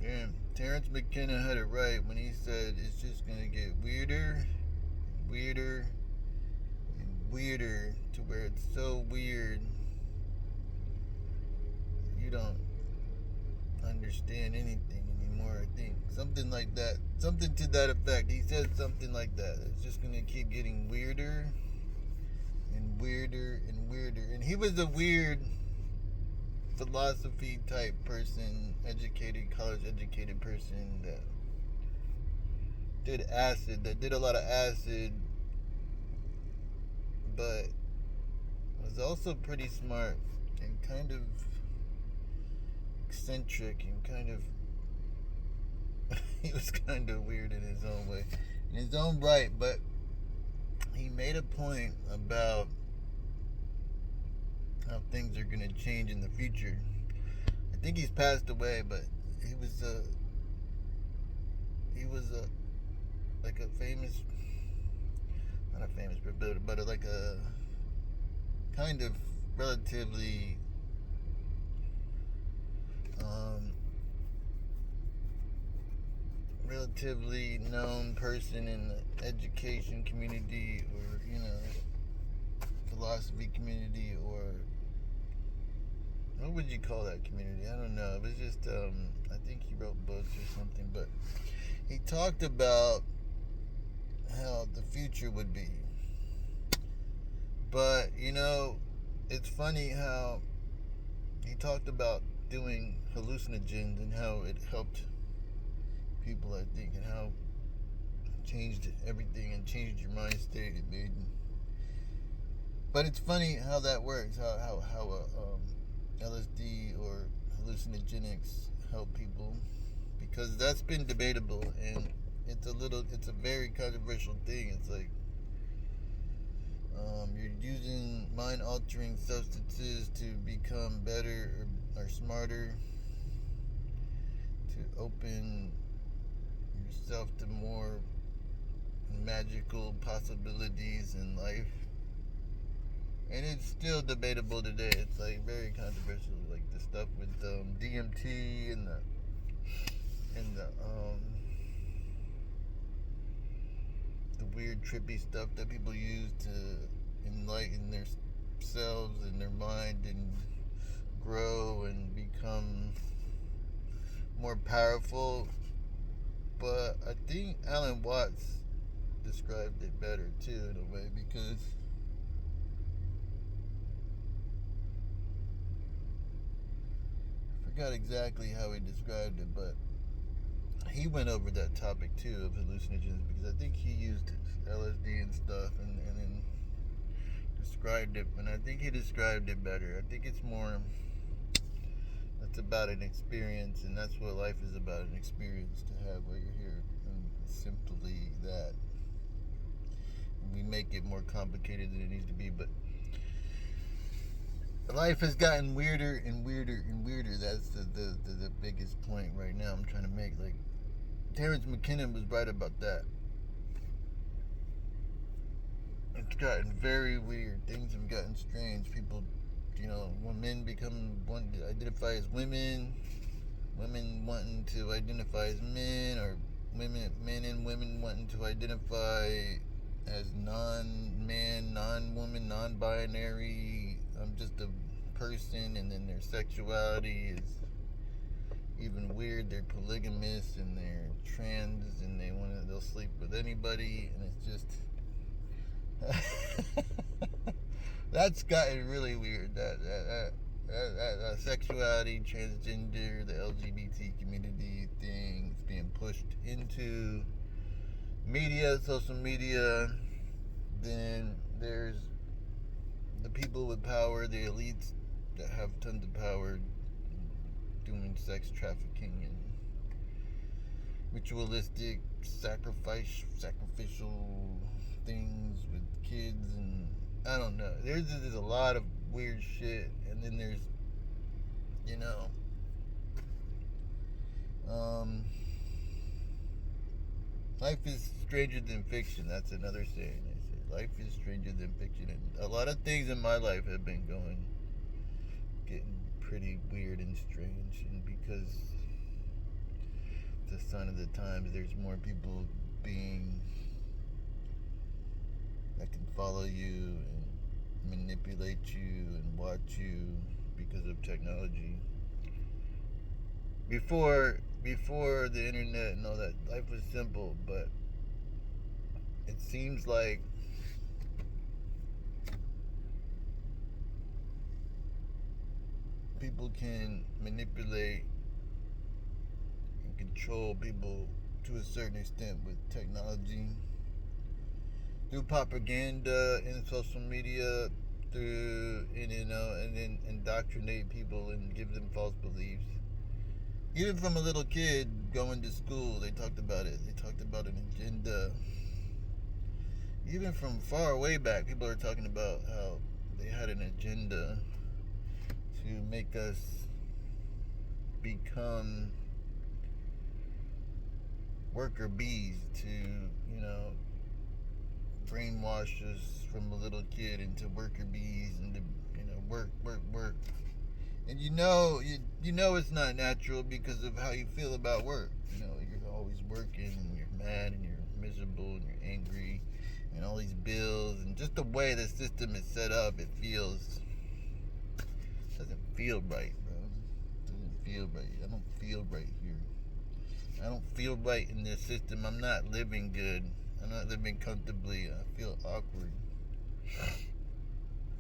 Yeah, Terrence McKenna had it right when he said it's just gonna get weirder, weirder, and weirder to where it's so weird you don't understand anything anymore. I think something like that, something to that effect. He said something like that. It's just gonna keep getting weirder and weirder and weirder. And he was a weird philosophy type person, educated, college educated person that did acid, that did a lot of acid, but was also pretty smart and kind of eccentric and kind of he was kind of weird in his own way, in his own right, but he made a point about how things are going to change in the future. I think he's passed away, but he was a like a famous, not a famous, but like a kind of relatively um, relatively known person in the education community, or philosophy community, or what would you call that community? I don't know. It was just I think he wrote books or something, but he talked about how the future would be. But it's funny how he talked about doing hallucinogens and how it helped people, I think, and how it changed everything and changed your mind state. It made. But it's funny how that works. How LSD or hallucinogenics help people, because that's been debatable, and it's a very controversial thing. It's like you're using mind altering substances to become better or smarter, to open yourself to more magical possibilities in life. And it's still debatable today. It's like very controversial, like the stuff with DMT and the weird trippy stuff that people use to enlighten themselves and their mind and grow and become more powerful. But I think Alan Watts described it better too, in a way, because I forgot exactly how he described it, but he went over that topic too of hallucinogens, because I think he used LSD and stuff, and then described it, and I think he described it better. I think it's more, it's about an experience, and that's what life is about, an experience to have while you're here, and simply that. We make it more complicated than it needs to be, but life has gotten weirder and weirder and weirder. That's the biggest point right now I'm trying to make. Like, Terrence McKenna was right about that. It's gotten very weird. Things have gotten strange. People, when men want to identify as women, women wanting to identify as men, or men and women wanting to identify as non-man, non-woman, non-binary. I'm just a person, and then their sexuality is even weird. They're polygamous and they're trans, and they'll sleep with anybody, and it's just that's gotten really weird. That sexuality, transgender, the LGBT community thing is being pushed into media, social media. Then there's the people with power, the elites that have tons of power, doing sex trafficking and ritualistic sacrificial things with kids, and I don't know. There's a lot of weird shit, and then there's, you know, life is stranger than fiction. That's another saying. They say life is stranger than fiction, and a lot of things in my life have been getting pretty weird and strange, and because It's a sign of the times. There's more people being that can follow you and manipulate you and watch you because of technology. Before the internet and all that, life was simple, but it seems like people can manipulate and control people to a certain extent with technology, through propaganda and social media, and then indoctrinate people and give them false beliefs. Even from a little kid going to school, they talked about it. They talked about an agenda. Even from far way back, people are talking about how they had an agenda to make us become worker bees, to, brainwash us from a little kid into worker bees and to, work. And you know it's not natural because of how you feel about work. You're always working and you're mad and you're miserable and you're angry and all these bills and just the way the system is set up, it doesn't feel right, bro. It doesn't feel right. I don't feel right here. I don't feel right in this system. I'm not living good. I'm not living comfortably. I feel awkward.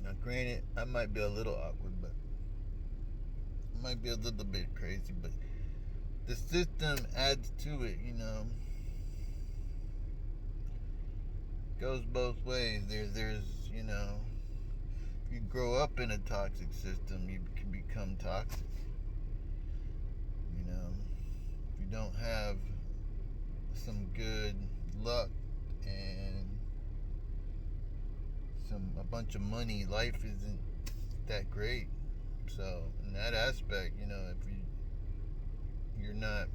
Now, granted, I might be a little awkward, but I might be a little bit crazy, but the system adds to it, Goes both ways. There's, if you grow up in a toxic system, you can become toxic. If you don't have some good luck and a bunch of money, life isn't that great. So in that aspect, if you're not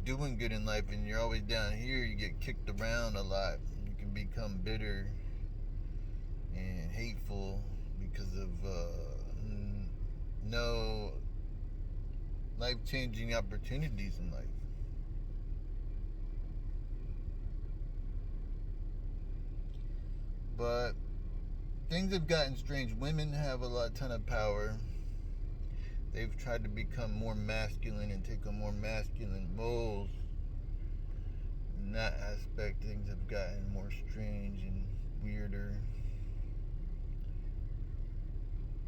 doing good in life and you're always down here, you get kicked around a lot. You can become bitter and hateful because of no life-changing opportunities in life. But things have gotten strange. Women have a ton of power. They've tried to become more masculine and take on more masculine roles. In that aspect, things have gotten more strange and weirder.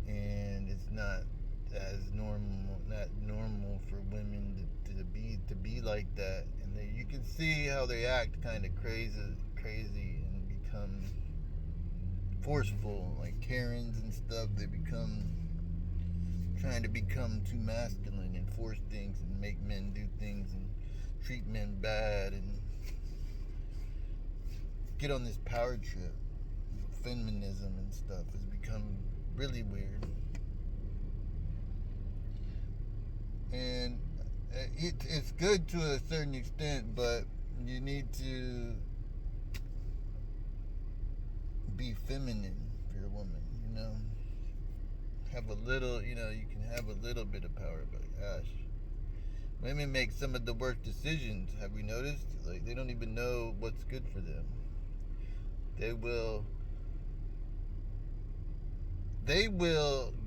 And it's not normal for women to be like that. And you can see how they act kind of crazy and become forceful, like Karens and stuff. They become trying to become too masculine and force things and make men do things and treat men bad and get on this power trip. Feminism and stuff has become really weird. And it's good to a certain extent, but you need to be feminine if you're a woman, have a little, you can have a little bit of power, but gosh, women make some of the worst decisions. Have you noticed? Like, they don't even know what's good for them. They will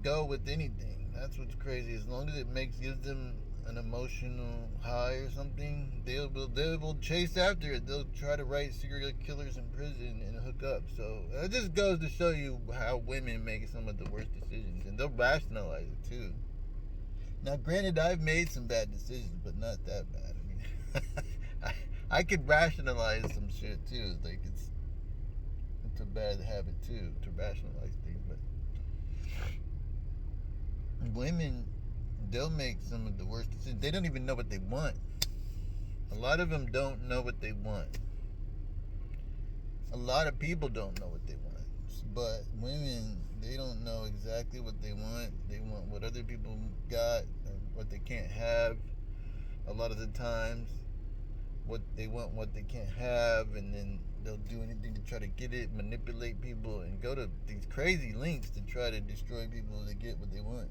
go with anything. That's what's crazy. As long as it gives them an emotional high or something, they will chase after it. They'll try to write serial killers in prison and hook up. So it just goes to show you how women make some of the worst decisions, and they'll rationalize it too. Now, granted, I've made some bad decisions, but not that bad. I mean, I could rationalize some shit too. Like, it's a bad habit too to rationalize things, but women, they'll make some of the worst decisions. They don't even know what they want. A lot of them don't know what they want. A lot of people don't know what they want. But women, they don't know exactly what they want. They want what other people got, or what they can't have. A lot of the times, what they want, what they can't have, and then they'll do anything to try to get it, manipulate people, and go to these crazy lengths to try to destroy people to get what they want.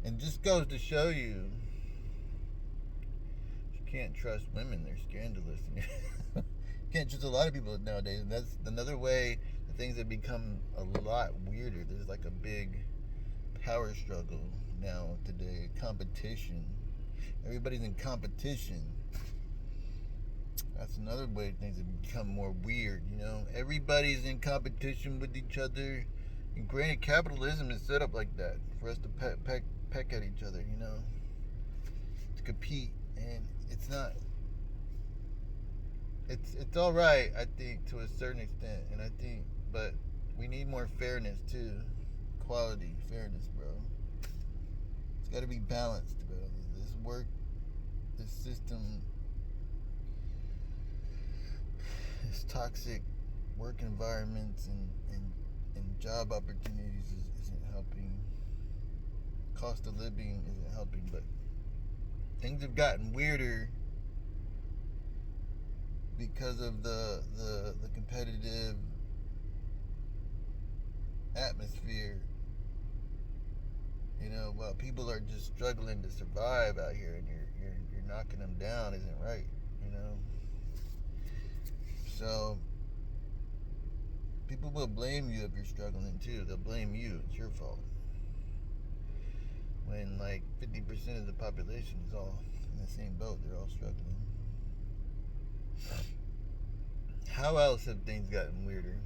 And just goes to show you can't trust women. They're scandalous. You can't trust a lot of people nowadays. And that's another way that things have become a lot weirder. There's like a big power struggle now today. Competition. Everybody's in competition. That's another way things have become more weird, you know? Everybody's in competition with each other. And granted, capitalism is set up like that for us to peck at each other, you know? To compete. And it's not... It's all right, I think, to a certain extent. And I think... But we need more fairness, too. Quality, fairness, bro. It's got to be balanced, bro. This system... This toxic work environments and job opportunities isn't helping. Cost of living isn't helping, but things have gotten weirder because of the competitive atmosphere. You know, well, people are just struggling to survive out here, and you're knocking them down isn't right. You know. So, people will blame you if you're struggling too. They'll blame you. It's your fault. When like 50% of the population is all in the same boat, they're all struggling. How else have things gotten weirder?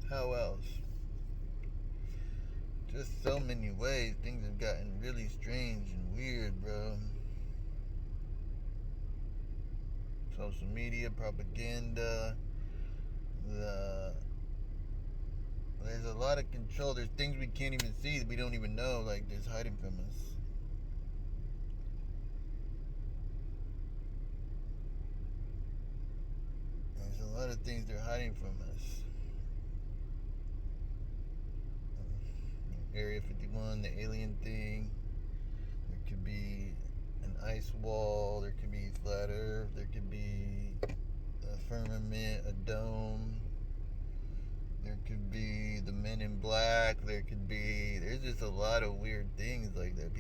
How else? Just so many ways things have gotten really strange and weird, bro. Social media, propaganda, there's a lot of control. There's things we can't even see that we don't even know, like there's hiding from us. There's a lot of things they're hiding from us. Area 51, the alien thing. There could be an ice wall. There could be flat earth. There could be a firmament, a dome. There could be the Men in Black. There's just a lot of weird things like that.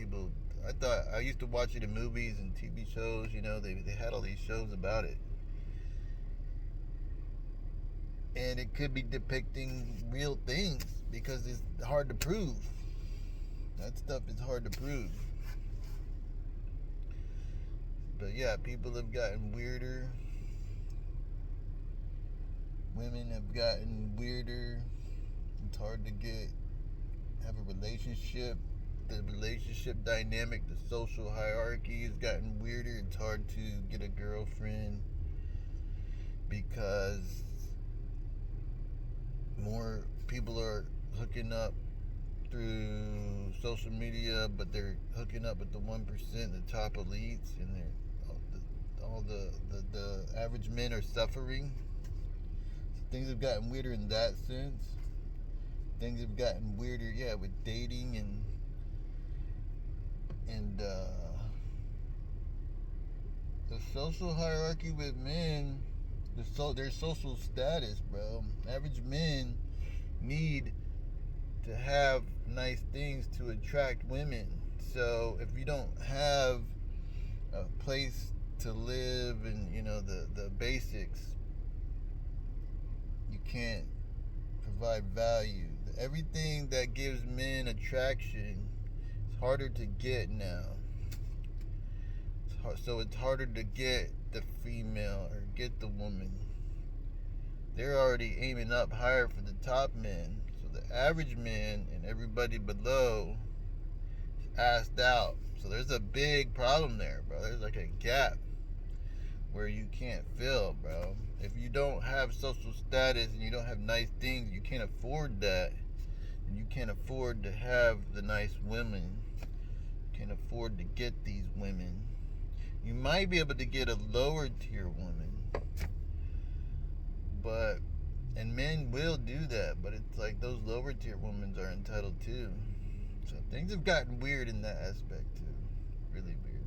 I used to watch it in movies and TV shows, you know, they had all these shows about it. And it could be depicting real things because it's hard to prove. That stuff is hard to prove. But yeah, people have gotten weirder. Women have gotten weirder. It's hard to have a relationship. The relationship dynamic, the social hierarchy has gotten weirder. It's hard to get a girlfriend because more people are hooking up through social media, but they're hooking up with the 1%, the top elites, and all the average men are suffering. So things have gotten weirder in that sense. Things have gotten weirder, yeah, with dating and the social hierarchy with men, their social status, bro. Average men need to have nice things to attract women. So if you don't have a place to live and, you know, the basics, you can't provide value. Everything that gives men attraction is harder to get now. So it's harder to get the female or get the woman. They're already aiming up higher for the top men. So the average man and everybody below is asked out. So there's a big problem there, bro. There's like a gap where you can't fill, bro. If you don't have social status and you don't have nice things, you can't afford that. And you can't afford to have the nice women. You can't afford to get these women. You might be able to get a lower tier woman, and men will do that, but it's like those lower tier women are entitled too. So things have gotten weird in that aspect too. Really weird.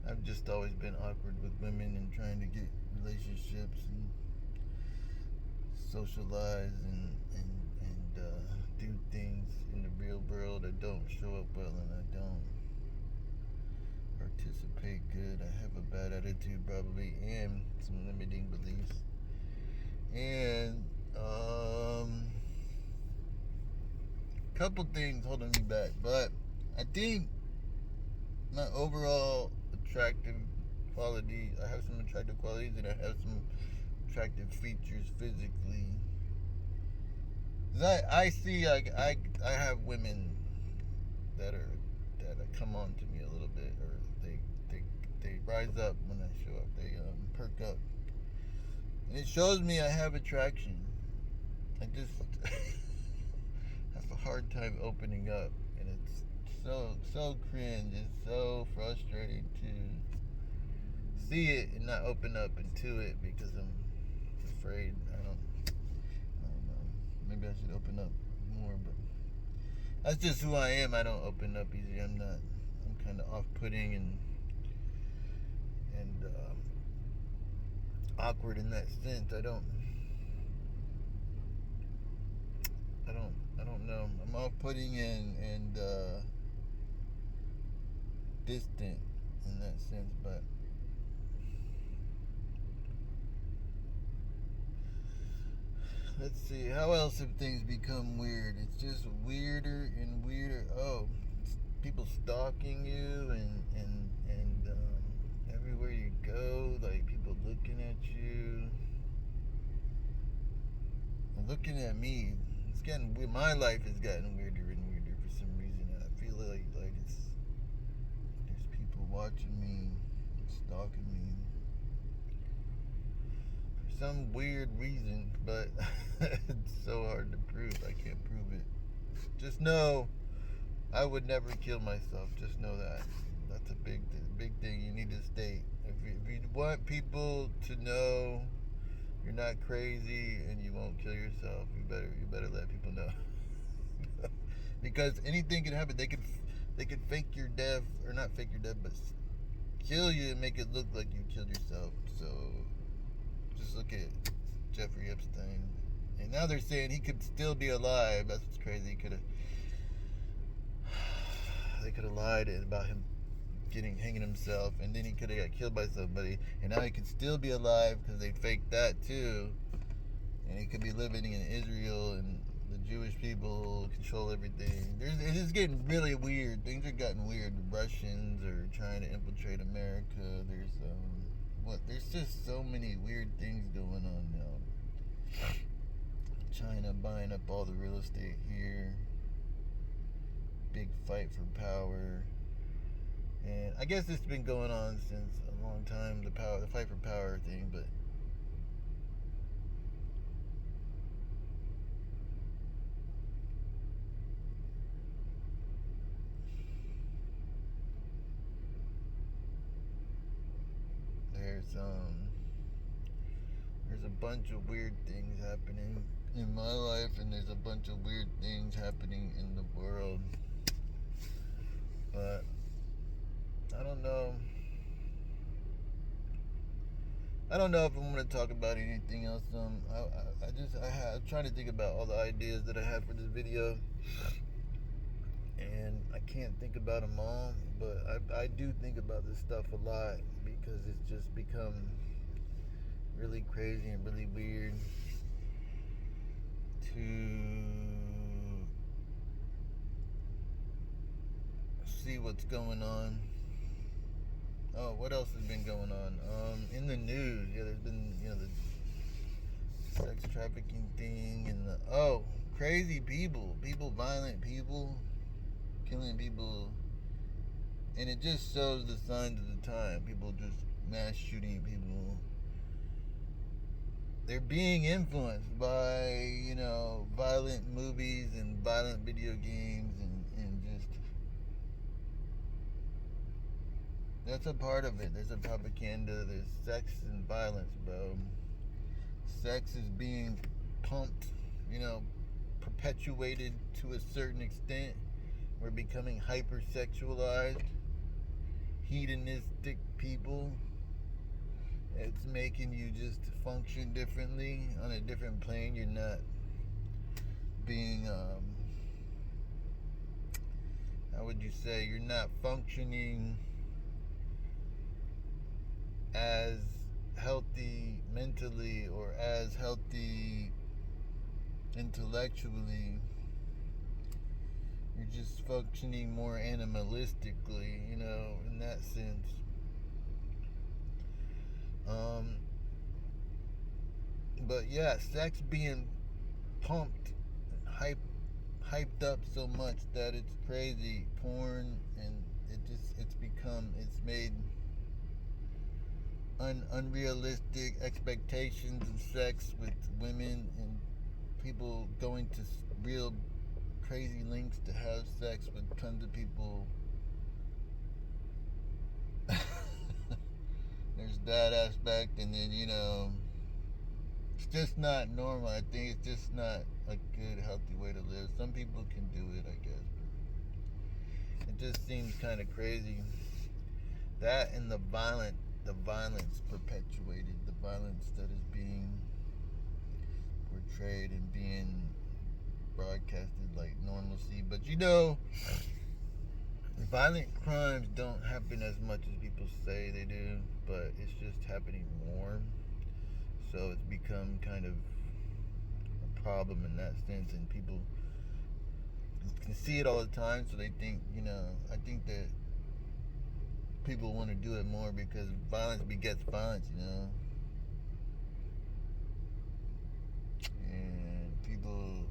I've just always been awkward with women and trying to get relationships and socialize and do things in the real world that don't don't show up well and I don't participate good. I have a bad attitude probably and some limiting beliefs. And couple things holding me back, but I think my overall attractive quality, I have some attractive qualities and I have some attractive features physically. I see like I have women that come on to me a little bit, or they rise up when I show up. They perk up, and it shows me I have attraction. I just have a hard time opening up, and it's so cringe. It's so frustrating to see it and not open up into it because I'm afraid. I don't know. Maybe I should open up more, but that's just who I am. I don't open up easy. I'm kind of off-putting and awkward in that sense. I don't know. I'm off-putting and distant in that sense, but let's see, how else have things become weird? It's just weirder and weirder. Oh, people stalking you and everywhere you go, like people looking at you, looking at me. It's getting weird. My life has gotten weirder and weirder for some reason. I feel like there's people watching me, stalking me for some weird reason, but it's so hard to prove. I can't prove it. Just know I would never kill myself. Just know that. That's a big thing you need to state. If you want people to know you're not crazy and you won't kill yourself, you better let people know. Because anything can happen. They could fake your death, or not fake your death, but kill you and make it look like you killed yourself. So just look at Jeffrey Epstein. And now they're saying he could still be alive. That's what's crazy. They could have lied about him hanging himself, and then he could have got killed by somebody, and now he could still be alive because they faked that too, and he could be living in Israel, and the Jewish people control everything. It is getting really weird. Things are getting weird. The Russians are trying to infiltrate America. There's just so many weird things going on now. China buying up all the real estate here. Big fight for power. And I guess it's been going on since a long time, the fight for power thing, but there's a bunch of weird things happening in my life, and there's a bunch of weird things happening in the world. But I don't know if I'm going to talk about anything else. I'm trying to think about all the ideas that I have for this video, and I can't think about them all, but I do think about this stuff a lot because it's just become really crazy and really weird to see what's going on. Oh, what else has been going on? In the news, there's been, the sex trafficking thing and crazy people, violent people, killing people, and it just shows the signs of the time. People just mass shooting people. They're being influenced by, violent movies and violent video games and just, that's a part of it. There's a propaganda. There's sex and violence, bro. Sex is being pumped, perpetuated to a certain extent. We're becoming hypersexualized, hedonistic people. It's making you just function differently on a different plane. You're not being how would you say, you're not functioning as healthy mentally or as healthy intellectually. You're just functioning more animalistically, in that sense. But yeah, sex being pumped, hyped up so much that it's crazy. Porn, and it's made unrealistic expectations of sex with women, and people going to real crazy lengths to have sex with tons of people. There's that aspect, and then it's just not normal. I think it's just not a good, healthy way to live. Some people can do it, I guess, but it just seems kind of crazy. That and the violence perpetuated, the violence that is being portrayed and being broadcasted like normalcy. But violent crimes don't happen as much as people say they do, but it's just happening more. So it's become kind of a problem in that sense, and people can see it all the time, so they think, I think that people want to do it more because violence begets violence, and people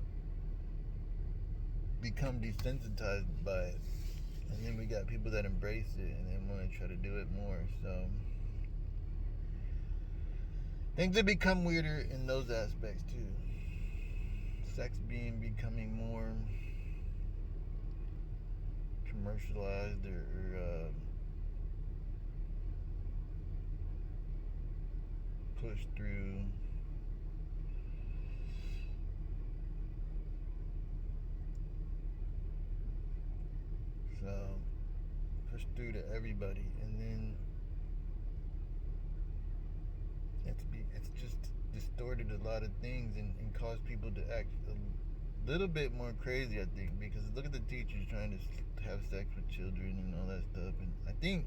become desensitized by it. And then we got people that embrace it and then want to try to do it more. So things have become weirder in those aspects too. Sex becoming more commercialized or pushed through. So pushed through to everybody, and then it's just distorted a lot of things and caused people to act a little bit more crazy, I think, because look at the teachers trying to have sex with children and all that stuff. And I think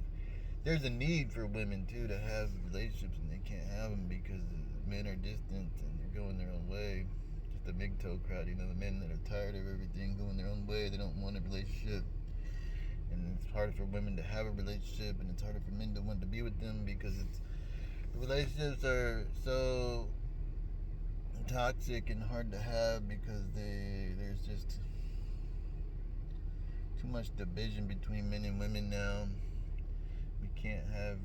there's a need for women too to have relationships, and they can't have them because men are distant and they're going their own way. Just the MGTOW crowd, the men that are tired of everything going their own way. They don't want a relationship, and it's harder for women to have a relationship, and it's harder for men to want to be with them because relationships are so toxic and hard to have because there's just too much division between men and women now. We can't have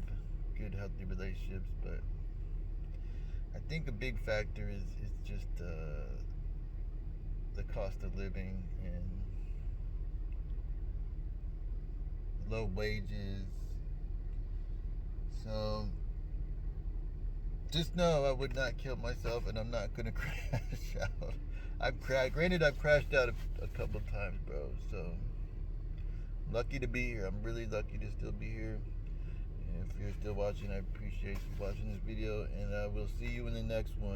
good, healthy relationships, but I think a big factor is just the cost of living and low wages. So just know I would not kill myself, and I'm not gonna crash out. Granted, I've crashed out a couple times, bro. So I'm lucky to be here. I'm really lucky to still be here. And if you're still watching, I appreciate you watching this video, and I will see you in the next one.